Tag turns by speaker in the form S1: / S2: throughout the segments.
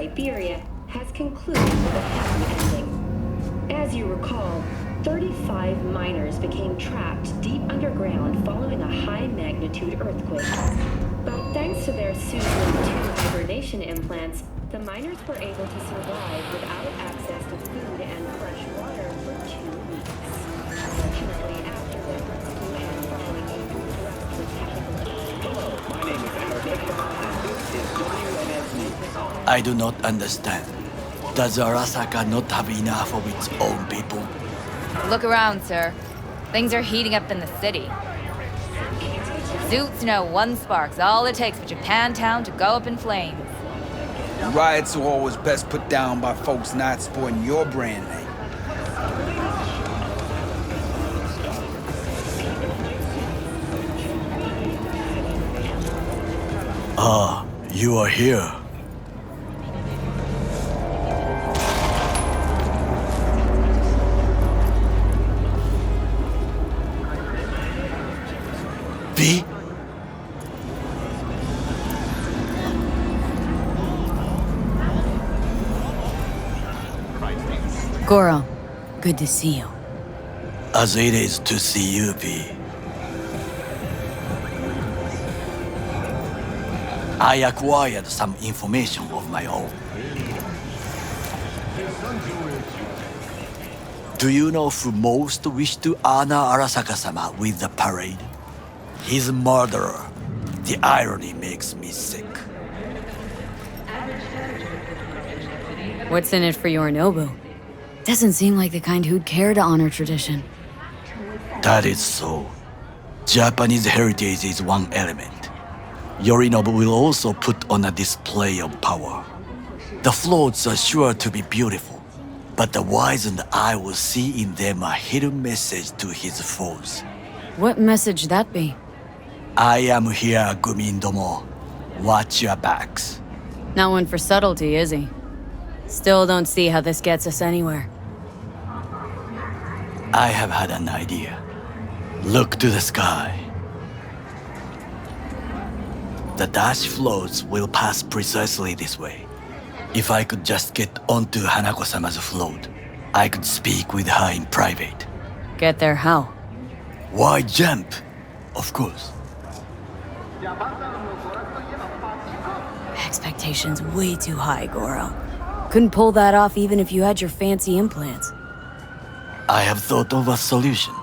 S1: Siberia has concluded with a happy ending. As you recall, 35 miners became trapped deep underground following a high-magnitude earthquake. But thanks to their Suzlin 2 hibernation implants, the miners were able to survive without access to food and fresh water for 2 weeks. Fortunately, after their rescue and following a brief rest for technical...
S2: Hello, my name is Aaron, and this is WNS News.
S3: I do not understand. Does Arasaka not have enough of its own people?
S4: Look around, sir. Things are heating up in the city. Zoots know one spark's all it takes for Japantown to go up in flames.
S5: Riots are always best put down by folks not sporting your brand name.
S3: Ah, you are here. V?
S6: Goro, good to see you.
S3: As it is to see you, V. I acquired some information of my own. Do you know who most wished to honor Arasaka-sama with the parade? His murderer. The irony makes me sick.
S6: What's in it for Yorinobu? Doesn't seem like the kind who'd care to honor tradition.
S3: That is so. Japanese heritage is one element. Yorinobu will also put on a display of power. The floats are sure to be beautiful, but the wizened eye will see in them a hidden message to his foes.
S6: What message that be?
S3: I am here, Gumindomo. Watch your backs.
S6: Not one for subtlety, is he? Still don't see how this gets us anywhere.
S3: I have had an idea. Look to the sky. The dash floats will pass precisely this way. If I could just get onto Hanako-sama's float, I could speak with her in private.
S6: Get there how?
S3: Why jump? Of course.
S6: Expectations way too high, Goro. Couldn't pull that off even if you had your fancy implants.
S3: I have thought of a solution.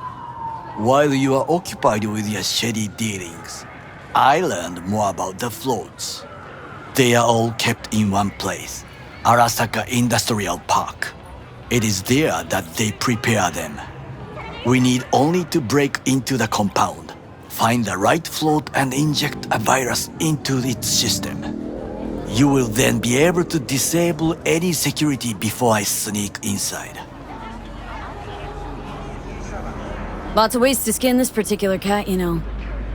S3: While you are occupied with your shady dealings, I learned more about the floats. They are all kept in one place, Arasaka Industrial Park. It is there that they prepare them. We need only to break into the compound, find the right float and inject a virus into its system. You will then be able to disable any security before I sneak inside.
S6: Lots of ways to skin this particular cat, you know.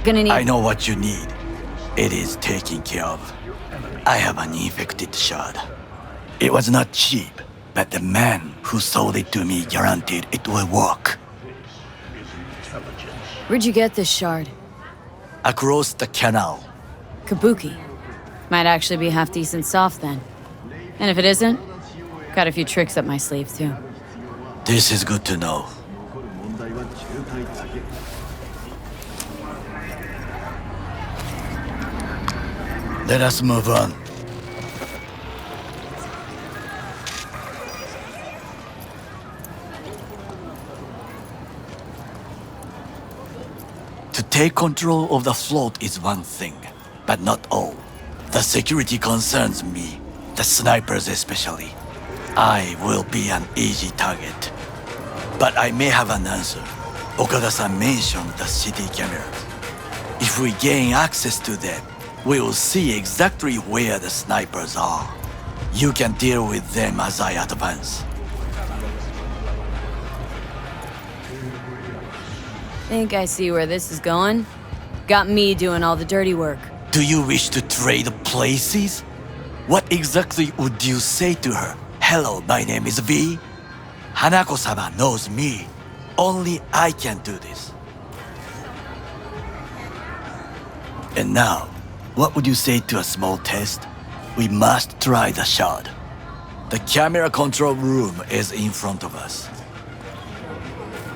S6: Gonna need...
S3: I know what you need. It is taken care of. I have an infected shard. It was not cheap, but the man who sold it to me guaranteed it will work.
S6: Where'd you get this shard?
S3: Across the canal.
S6: Kabuki. Might actually be half-decent soft then. And if it isn't, got a few tricks up my sleeve too.
S3: This is good to know. Let us move on. To take control of the float is one thing, but not all. The security concerns me, the snipers especially. I will be an easy target. But I may have an answer. Okada-san mentioned the city cameras. If we gain access to them, we will see exactly where the snipers are. You can deal with them as I advance.
S6: Think I see where this is going? Got me doing all the dirty work.
S3: Do you wish to trade places? What exactly would you say to her? Hello, my name is V. Hanako-sama knows me. Only I can do this. And now, what would you say to a small test? We must try the shard. The camera control room is in front of us.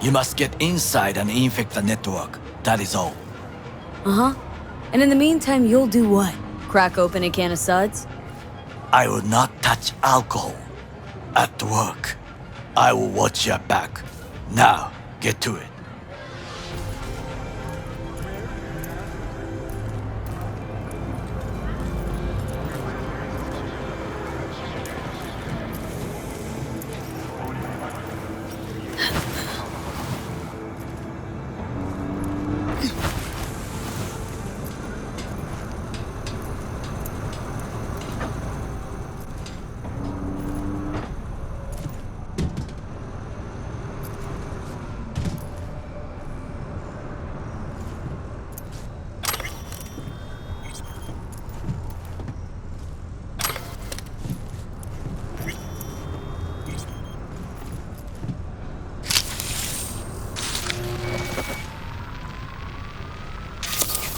S3: You must get inside and infect the network. That is all.
S6: Uh-huh. And in the meantime, you'll do what? Crack open a can of suds?
S3: I will not touch alcohol. At work. I will watch your back. Now, get to it.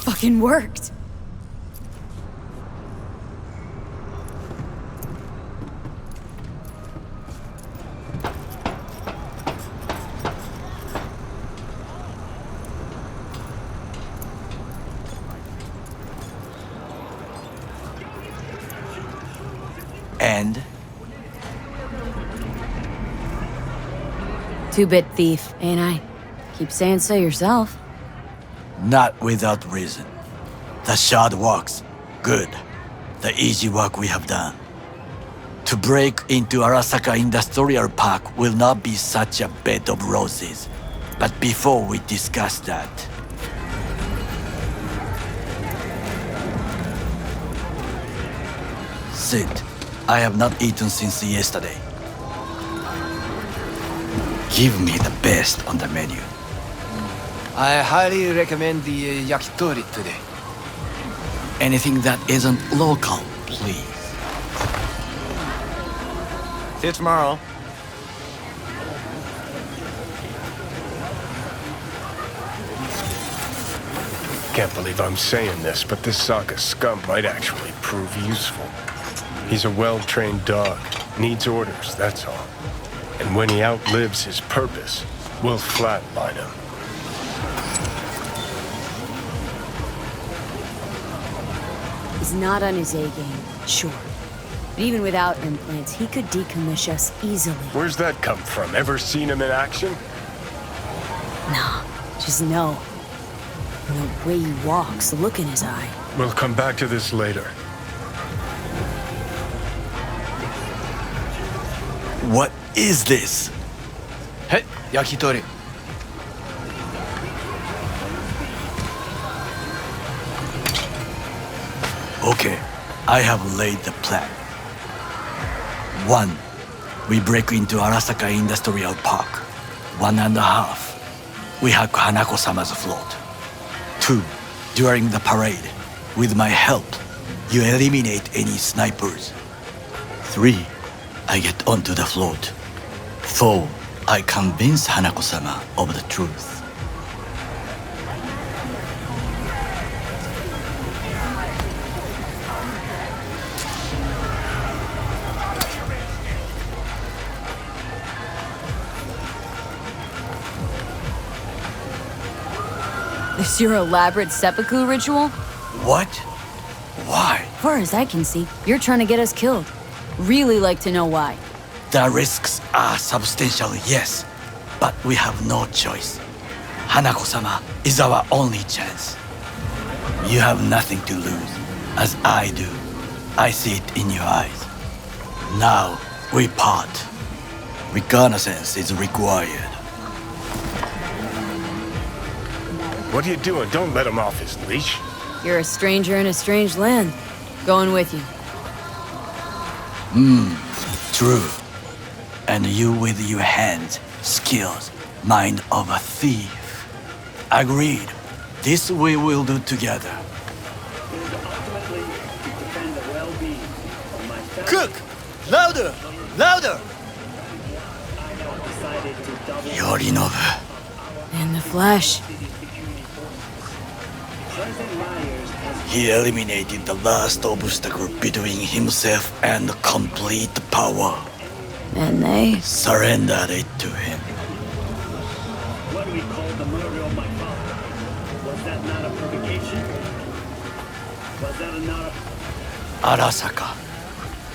S6: Fucking worked.
S3: And?
S6: Two-bit thief, ain't I? Keep saying so yourself.
S3: Not without reason. The shard works. Good. The easy work we have done. To break into Arasaka Industrial Park will not be such a bed of roses. But before we discuss that... Sit. I have not eaten since yesterday. Give me the best on the menu.
S7: I highly recommend the yakitori today.
S3: Anything that isn't local, please.
S7: See you tomorrow.
S8: Can't believe I'm saying this, but this Sokka scum might actually prove useful. He's a well-trained dog. Needs orders, that's all. And when he outlives his purpose, we'll flatline him.
S6: He's not on his A-game, sure. But even without implants, he could decommission us easily.
S8: Where's that come from? Ever seen him in action?
S6: Nah, just know. The way he walks, the look in his eye.
S8: We'll come back to this later.
S3: What is this?
S7: Hey, yakitori.
S3: Okay, I have laid the plan. 1. We break into Arasaka Industrial Park. 1.5. We hack Hanako-sama's float. 2. During the parade, with my help, you eliminate any snipers. 3. I get onto the float. 4. I convince Hanako-sama of the truth.
S6: This your elaborate seppuku ritual?
S3: What? Why?
S6: Far as I can see, you're trying to get us killed. Really like to know why.
S3: The risks are substantial, yes, but we have no choice. Hanako-sama is our only chance. You have nothing to lose, as I do. I see it in your eyes. Now, we part. Reconnaissance is required.
S8: What are you doing? Don't let him off his leash.
S6: You're a stranger in a strange land. Going with you.
S3: True. And you with your hands, skills, mind of a thief. Agreed. This we will do together.
S2: It is ultimately to defend the well-being of myself.
S3: Cook! Louder! Louder!
S2: I have decided to double
S3: Yorinobu.
S6: In the flesh.
S2: President Myers
S3: He eliminated the last obstacle between himself and complete power.
S6: And they?
S3: Surrendered it to him.
S2: What we call the murder of my father. Was that not a provocation? Was that not a...
S3: Arasaka,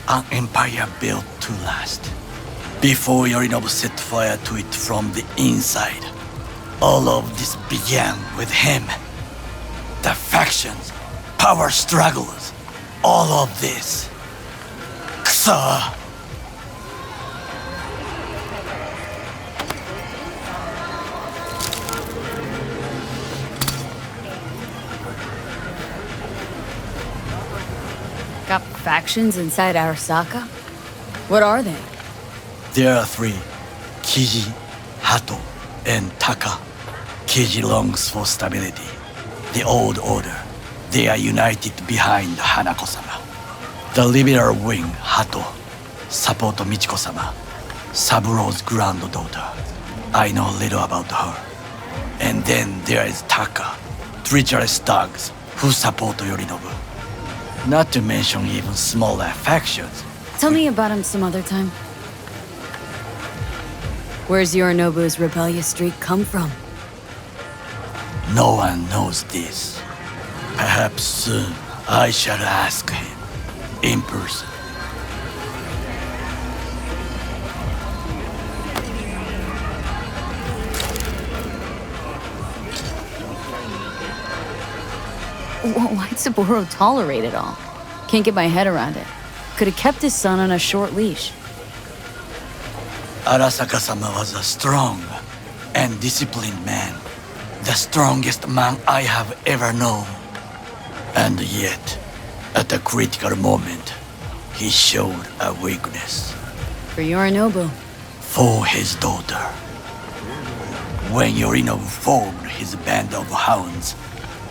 S3: an empire built to last. Before Yorinobu set fire to it from the inside, all of this began with him. The factions, power struggles, all of this. Kusa!
S6: Got factions inside Arasaka? What are they?
S3: There are three: Kiji, Hato, and Taka. Kiji longs for stability. The old order. They are united behind Hanako-sama. The liberal wing, Hato, support Michiko-sama, Saburo's granddaughter. I know little about her. And then there is Taka, treacherous thugs who support Yorinobu. Not to mention even smaller factions.
S6: Tell me about him some other time. Where's Yorinobu's rebellious streak come from?
S3: No one knows this. Perhaps soon I shall ask him in person.
S6: Why'd Saburo tolerate it all? Can't get my head around it. Could have kept his son on a short leash.
S3: Arasaka-sama was a strong and disciplined man. The strongest man I have ever known. And yet, at a critical moment, he showed a weakness.
S6: For Yorinobu.
S3: For his daughter. When Yorinobu formed his band of hounds,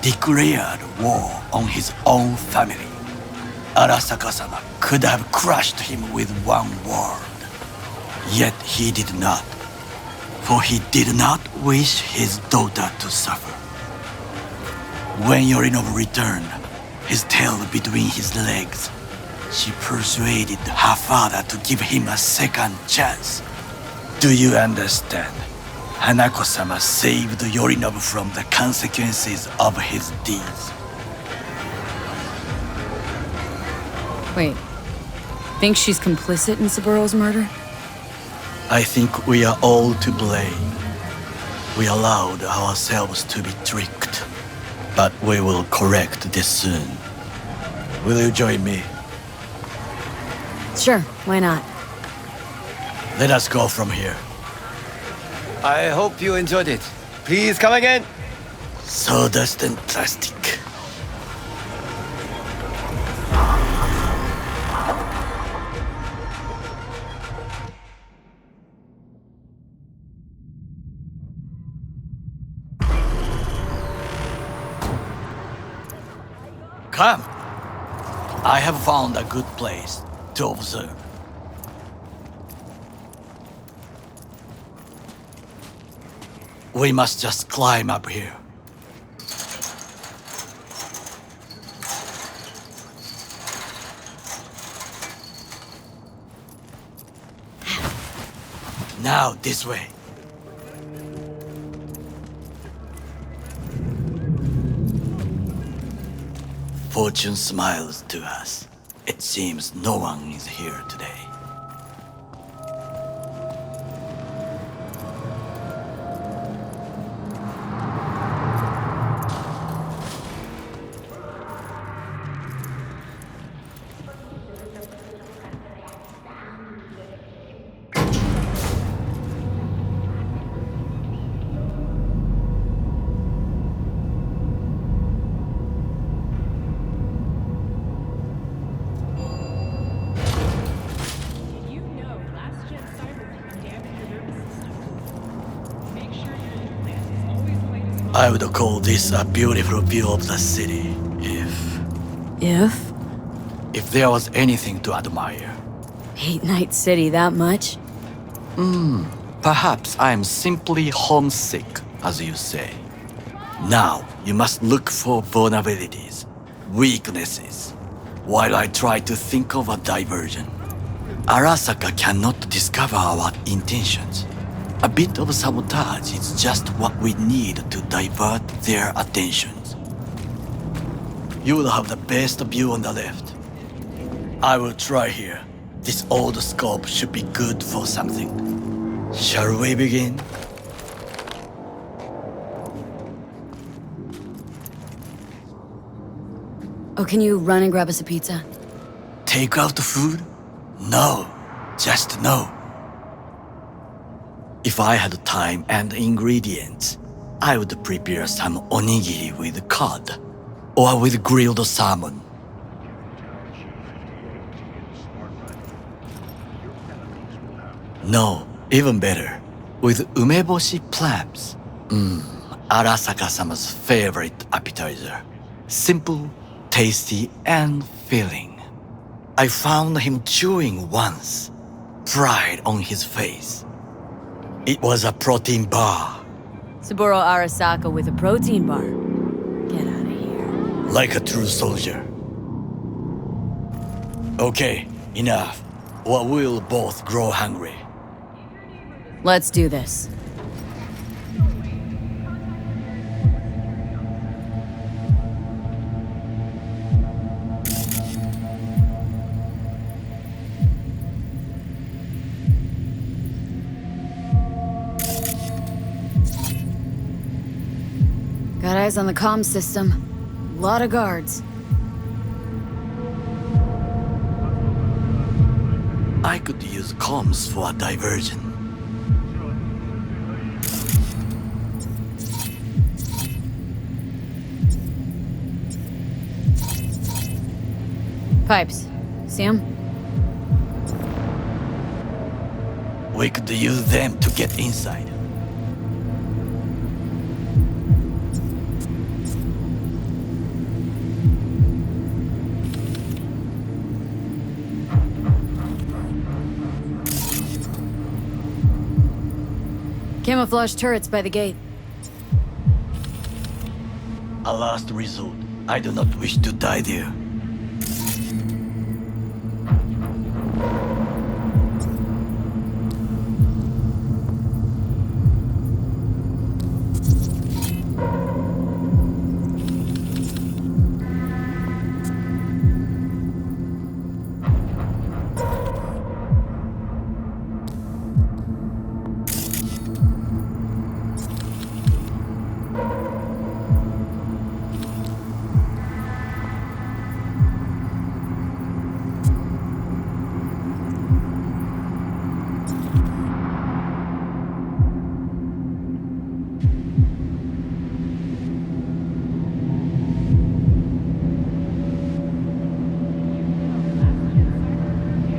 S3: declared war on his own family, Arasaka-sama could have crushed him with one word. Yet he did not, for he did not wish his daughter to suffer. When Yorinobu returned, his tail between his legs, she persuaded her father to give him a second chance. Do you understand? Hanako-sama saved Yorinobu from the consequences of his deeds.
S6: Wait. Think she's complicit in Saburo's murder?
S3: I think we are all to blame. We allowed ourselves to be tricked. But we will correct this soon. Will you join me?
S6: Sure, why not?
S3: Let us go from here.
S7: I hope you enjoyed it. Please come again.
S3: Sawdust and plastic. Come. I have found a good place to observe. We must just climb up here. Now this way. Fortune smiles to us. It seems no one is here today.
S9: You know last-gen Cyberpunk damaged the nervous system. Make sure your implant is always the latest.
S3: I would call this a beautiful view of the city,
S6: If?
S3: if there was anything to admire.
S6: Hate Night City that much?
S3: Perhaps I am simply homesick, as you say. Now, you must look for vulnerabilities. weaknesses, while I try to think of a diversion. Arasaka cannot discover our intentions. A bit of sabotage is just what we need to divert their attentions. You will have the best view on the left. I will try here. This old scope should be good for something. Shall we begin?
S6: Oh, can you run and grab us a pizza?
S3: Take out the food? No, just no. If I had time and ingredients, I would prepare some onigiri with cod, or with grilled salmon. No, even better, with umeboshi clams. Arasaka-sama's favorite appetizer. Simple, tasty, and filling. I found him chewing once, pride on his face. It was a protein bar.
S6: Saburo Arasaka with a protein bar. Get out of here.
S3: Like a true soldier. Okay, enough, or we'll both grow hungry.
S6: Let's do this. Got eyes on the comm system. Lot of guards.
S3: I could use comms for a diversion.
S6: Pipes. See 'em?
S3: We could use them to get inside.
S6: Camouflage turrets by the gate.
S3: A last resort. I do not wish to die there.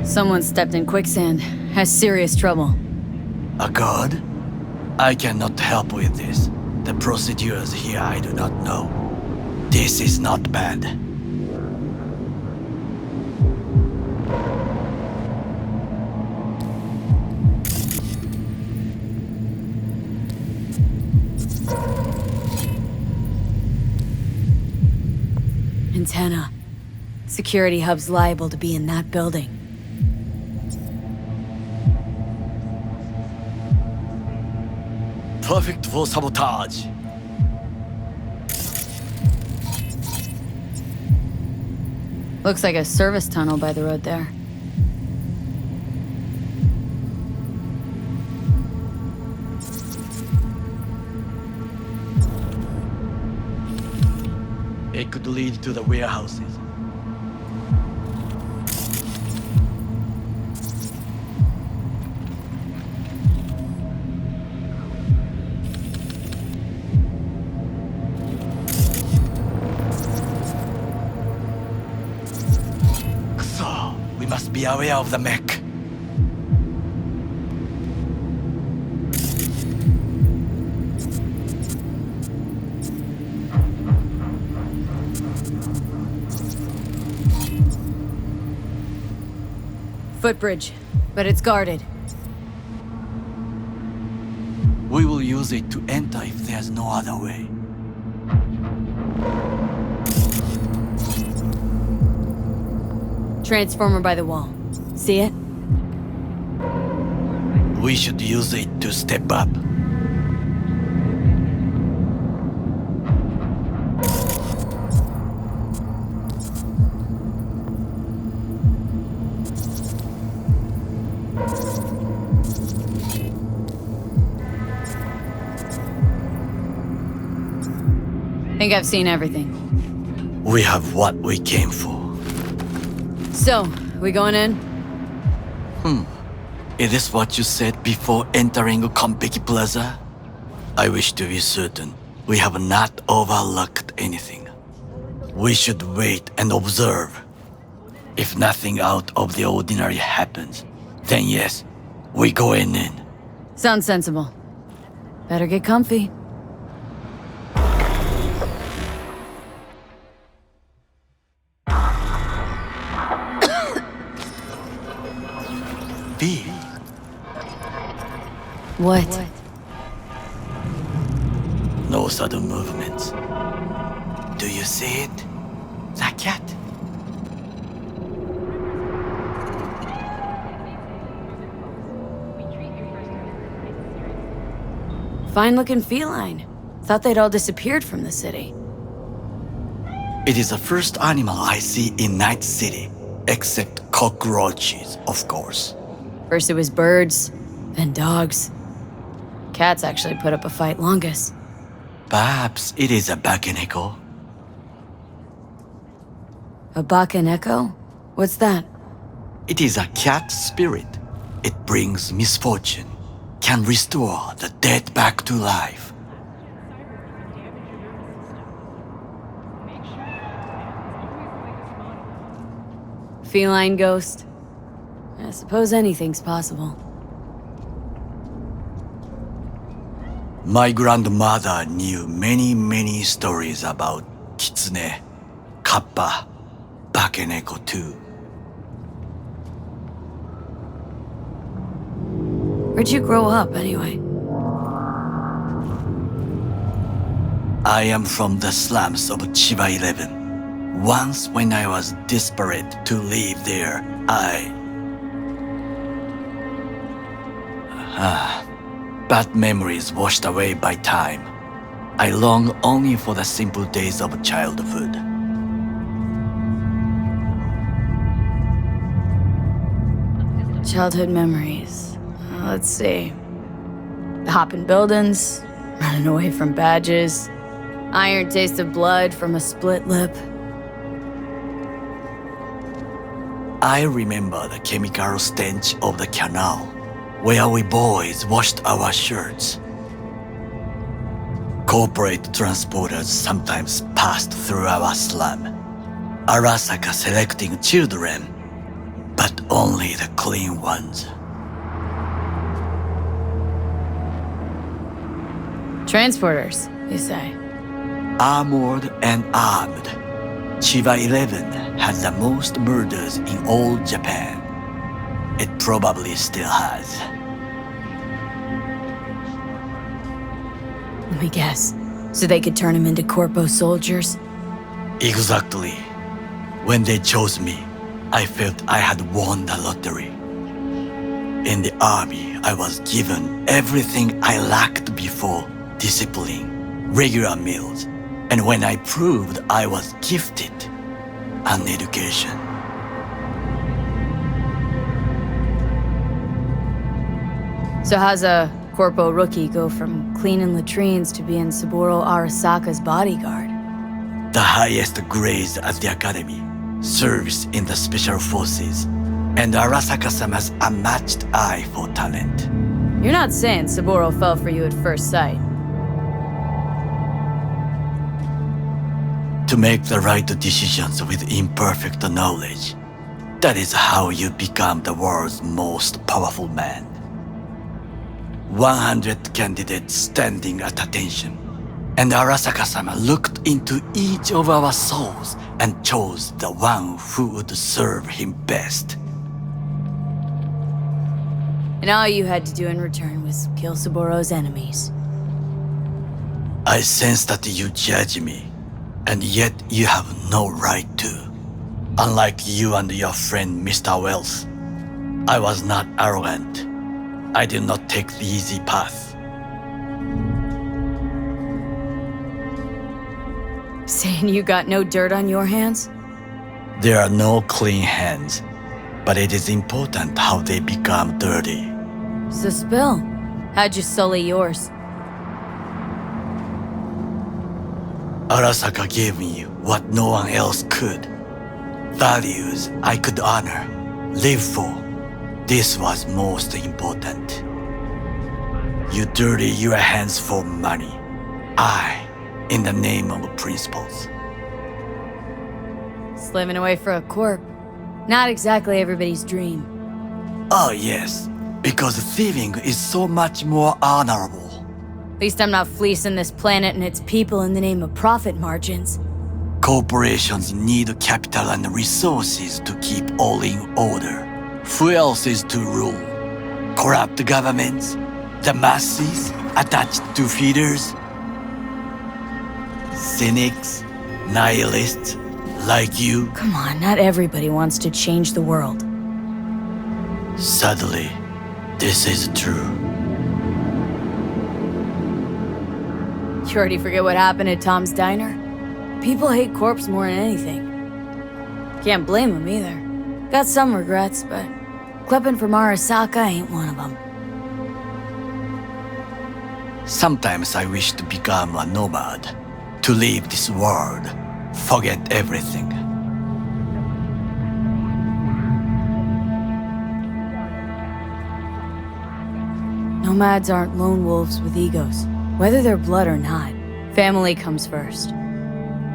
S6: Someone stepped in quicksand. Has serious trouble.
S3: A god? I cannot help with this. The procedures here I do not know. This is not bad.
S6: Antenna. Security hub's liable to be in that building.
S3: Perfect for sabotage.
S6: Looks like a service tunnel by the road there.
S3: It could lead to the warehouses. So, we must be aware of the mech.
S6: Footbridge, but it's guarded.
S3: We will use it to enter if there's no other way.
S6: Transformer by the wall. See it?
S3: We should use it to step up.
S6: Think I've seen everything.
S3: We have what we came for.
S6: So, we going in?
S3: It is what you said before entering Konpeki Plaza? I wish to be certain we have not overlooked anything. We should wait and observe. If nothing out of the ordinary happens, then yes, we going in.
S6: Sounds sensible. Better get comfy.
S3: V,
S6: What?
S3: no sudden movements. Do you see it? That cat?
S6: Fine-looking feline. Thought they'd all disappeared from the city.
S3: It is the first animal I see in Night City, except cockroaches, of course.
S6: First it was birds, then dogs. Cats actually put up a fight longest.
S3: Perhaps it is a bakeneko.
S6: A Bakaneko? What's that?
S3: It is a cat spirit. It brings misfortune, can restore the dead back to life.
S6: Feline ghost? I suppose anything's possible.
S3: My grandmother knew many stories about kitsune, kappa, bakeneko too.
S6: Where'd you grow up, anyway?
S3: I am from the slums of Chiba 11. Once when I was desperate to live there, bad memories washed away by time. I long only for the simple days of childhood.
S6: Childhood memories. Let's see. Hopping buildings, running away from badges, iron taste of blood from a split lip.
S3: I remember the chemical stench of the canal, where we boys washed our shirts. Corporate transporters sometimes passed through our slum, Arasaka selecting children, but only the clean ones.
S6: Transporters, you say?
S3: Armored and armed, Chiba 11 had the most murders in all Japan. It probably still has.
S6: Let me guess. So they could turn him into corpo soldiers?
S3: Exactly. When they chose me, I felt I had won the lottery. In the army, I was given everything I lacked before: discipline, regular meals, and when I proved I was gifted, an education.
S6: So how's a corpo rookie go from cleaning latrines to being Saburo Arasaka's bodyguard?
S3: The highest grades at the academy, service in the special forces, and Arasaka-sama's unmatched eye for talent.
S6: You're not saying Saburo fell for you at first sight.
S3: To make the right decisions with imperfect knowledge, that is how you become the world's most powerful man. 100 candidates standing at attention, and Arasaka-sama looked into each of our souls and chose the one who would serve him best.
S6: And all you had to do in return was kill Saburo's enemies.
S3: I sense that you judge me, and yet you have no right to. Unlike you and your friend Mr. Wells, I was not arrogant. I did not take the easy path.
S6: Saying you got no dirt on your hands?
S3: There are no clean hands, but it is important how they become dirty.
S6: So spill. How'd you sully yours?
S3: Arasaka gave me what no one else could. Values I could honor, live for. This was most important. You dirty your hands for money. I, in the name of principles.
S6: Slaving away for a corp. Not exactly everybody's dream.
S3: Oh yes, because thieving is so much more honorable.
S6: At least I'm not fleecing this planet and its people in the name of profit margins.
S3: Corporations need capital and resources to keep all in order. Who else is to rule? Corrupt governments? The masses attached to feeders? Cynics? Nihilists? Like you?
S6: Come on, not everybody wants to change the world.
S3: Sadly, this is true.
S6: You already forget what happened at Tom's Diner? People hate corpse more than anything. Can't blame them either. Got some regrets, but clipping from Arasaka ain't one of them.
S3: Sometimes I wish to become a nomad, to leave this world, forget everything.
S6: Nomads aren't lone wolves with egos, whether they're blood or not. Family comes first.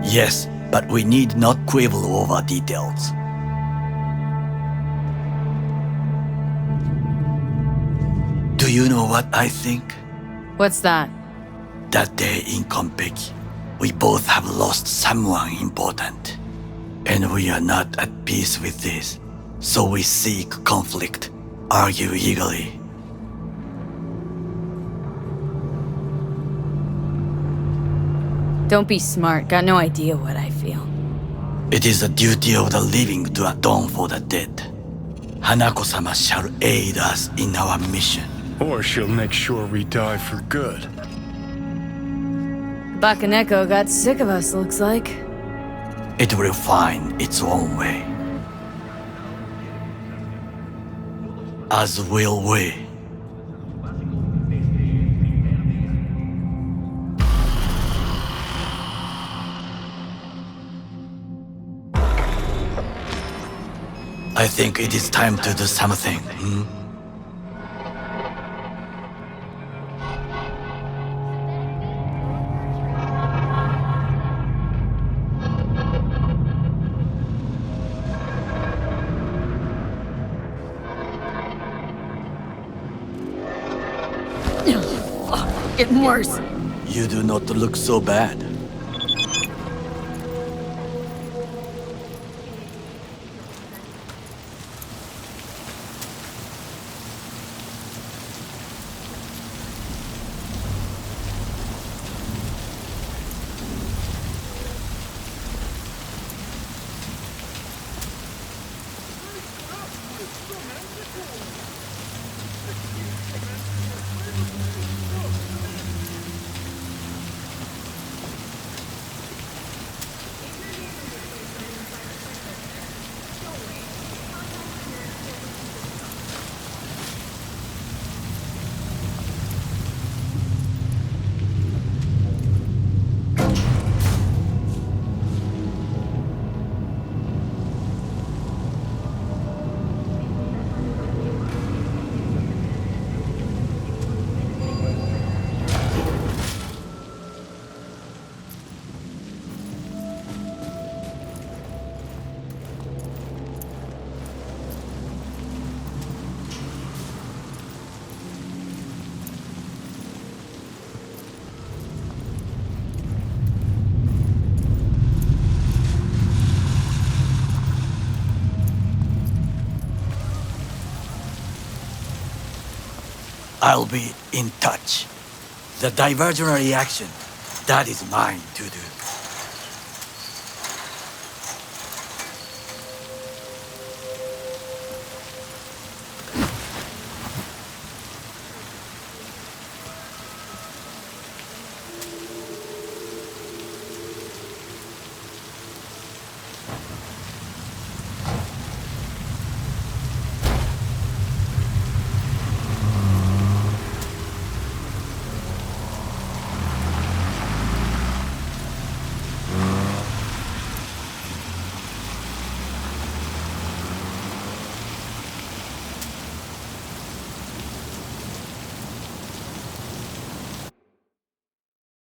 S3: Yes, but we need not quibble over details. Do you know what I think?
S6: What's that?
S3: That day in Konpeki, we both have lost someone important. And we are not at peace with this. So we seek conflict, argue eagerly.
S6: Don't be smart, got no idea what I feel.
S3: It is the duty of the living to atone for the dead. Hanako-sama shall aid us in our mission.
S8: Or she'll make sure we die for good.
S6: Bakaneko got sick of us, looks like.
S3: It will find its own way. As will we. I think it is time to do something,
S6: Getting worse.
S3: You do not look so bad. I'll be in touch. The diversionary action, that is mine to do.